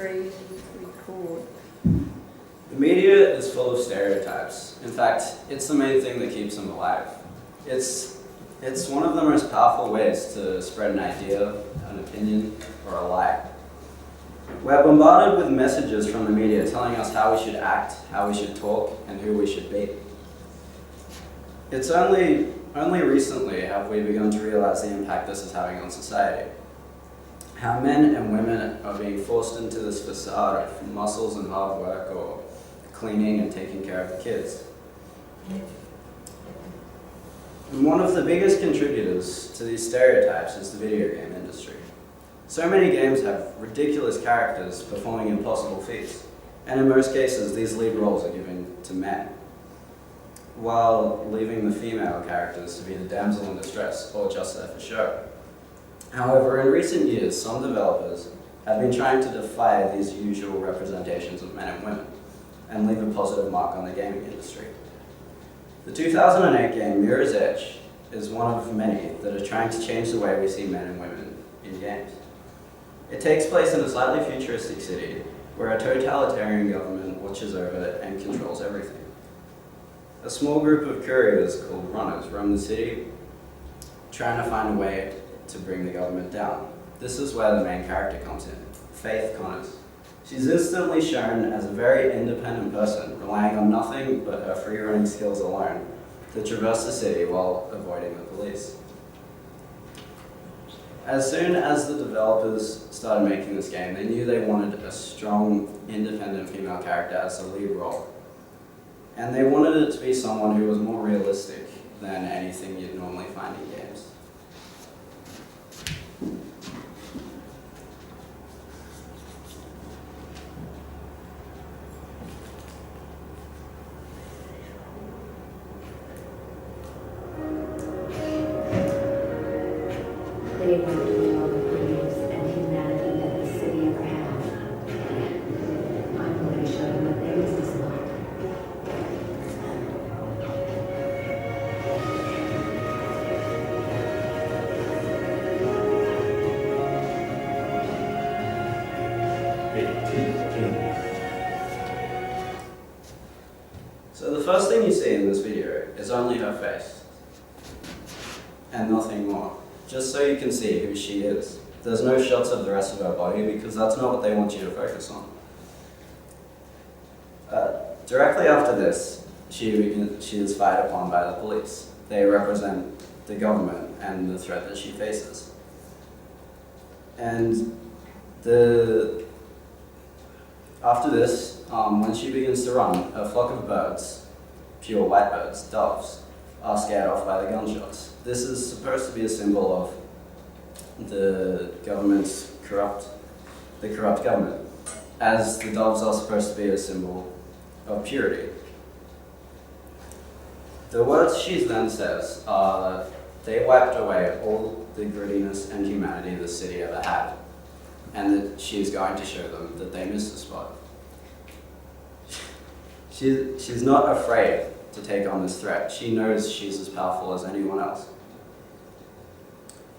Record. The media is full of stereotypes. In fact, it's the main thing that keeps them alive. It's one of the most powerful ways to spread an idea, an opinion, or a lie. We're bombarded with messages from the media telling us how we should act, how we should talk, and who we should be. It's only recently have we begun to realize the impact this is having on society. How men and women are being forced into this facade of muscles and hard work, or cleaning and taking care of the kids. And one of the biggest contributors to these stereotypes is the video game industry. So many games have ridiculous characters performing impossible feats, and in most cases these lead roles are given to men, while leaving the female characters to be the damsel in distress or just there for show. However, in recent years, some developers have been trying to defy these usual representations of men and women and leave a positive mark on the gaming industry. The 2008 game Mirror's Edge is one of many that are trying to change the way we see men and women in games. It takes place in a slightly futuristic city where a totalitarian government watches over it and controls everything. A small group of couriers called runners roam the city trying to find a way to bring the government down. This is where the main character comes in, Faith Connors. She's instantly shown as a very independent person, relying on nothing but her free-running skills alone to traverse the city while avoiding the police. As soon as the developers started making this game, they knew they wanted a strong, independent female character as the lead role. And they wanted it to be someone who was more realistic than anything you'd normally find in games. They want to know the goodness and humanity that the city ever had. I'm going to show them what their business is like. So the first thing you see in this video is only her face, and nothing more, just so you can see who she is. There's no shots of the rest of her body because that's not what they want you to focus on. Directly after this, she is fired upon by the police. They represent the government and the threat that she faces. And after this, when she begins to run, a flock of birds, pure white birds, doves, are scared off by the gunshots. This is supposed to be a symbol of the corrupt government, as the doves are supposed to be a symbol of purity. The words she then says are that they wiped away all the grittiness and humanity the city ever had, and that she is going to show them that they missed the spot. She's not afraid to take on this threat. She knows she's as powerful as anyone else.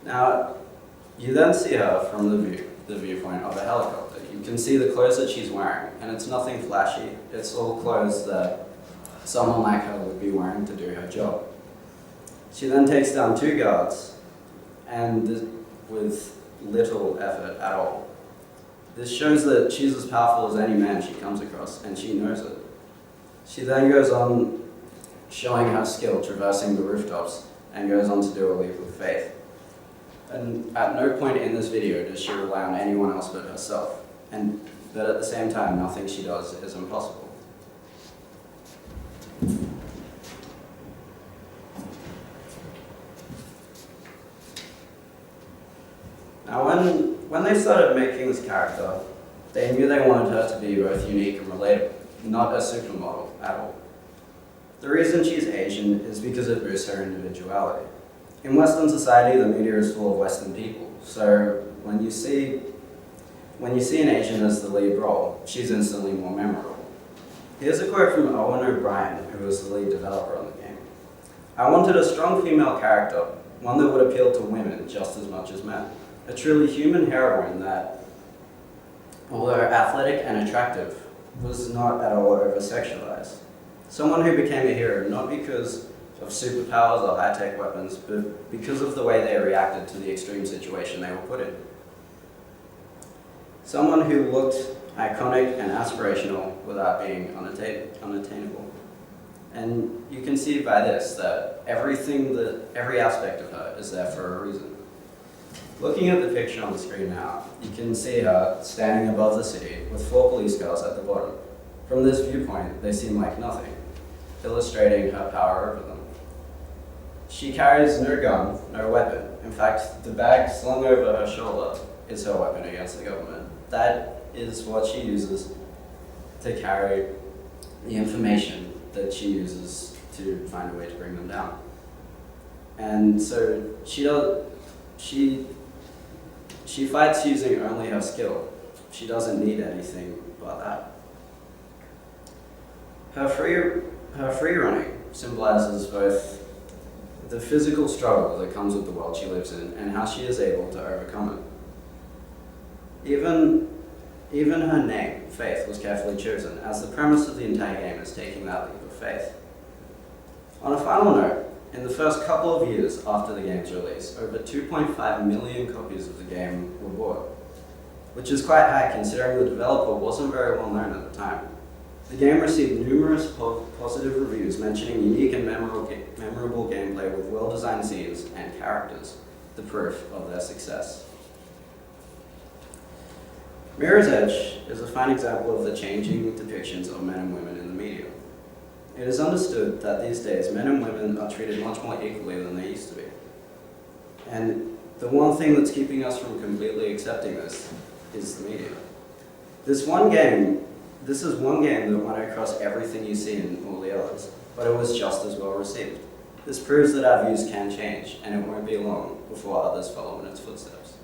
Now, you then see her from the viewpoint of a helicopter. You can see the clothes that she's wearing, and it's nothing flashy. It's all clothes that someone like her would be wearing to do her job. She then takes down 2 guards, and with little effort at all. This shows that she's as powerful as any man she comes across, and she knows it. She then goes on showing her skill traversing the rooftops and goes on to do a leap of faith. And at no point in this video does she rely on anyone else but herself. But at the same time, nothing she does is impossible. Now, when they started making this character, they knew they wanted her to be both unique and relatable, not a supermodel at all. The reason she's Asian is because it boosts her individuality. In Western society, the media is full of Western people, so when you see an Asian as the lead role, she's instantly more memorable. Here's a quote from Owen O'Brien, who was the lead developer on the game. "I wanted a strong female character, one that would appeal to women just as much as men. A truly human heroine that although athletic and attractive, was not at all over-sexualized. Someone who became a hero not because of superpowers or high-tech weapons, but because of the way they reacted to the extreme situation they were put in. Someone who looked iconic and aspirational without being unattainable. And you can see by this that every aspect of her is there for a reason. Looking at the picture on the screen now, you can see her standing above the city with 4 police cars at the bottom. From this viewpoint, they seem like nothing, illustrating her power over them. She carries no gun, no weapon. In fact, the bag slung over her shoulder is her weapon against the government. That is what she uses to carry the information that she uses to find a way to bring them down. And so she fights using only her skill. She doesn't need anything but that. Her free running symbolizes both the physical struggle that comes with the world she lives in and how she is able to overcome it. Even her name, Faith, was carefully chosen, as the premise of the entire game is taking that leap of faith. On a final note, in the first couple of years after the game's release, over 2.5 million copies of the game were bought, which is quite high considering the developer wasn't very well known at the time. The game received numerous positive reviews mentioning unique and memorable gameplay with well-designed scenes and characters, the proof of their success. Mirror's Edge is a fine example of the changing depictions of men and women in the media. It is understood that these days men and women are treated much more equally than they used to be. And the one thing that's keeping us from completely accepting this is the media. This is one game that went across everything you see in all the others, but it was just as well received. This proves that our views can change, and it won't be long before others follow in its footsteps.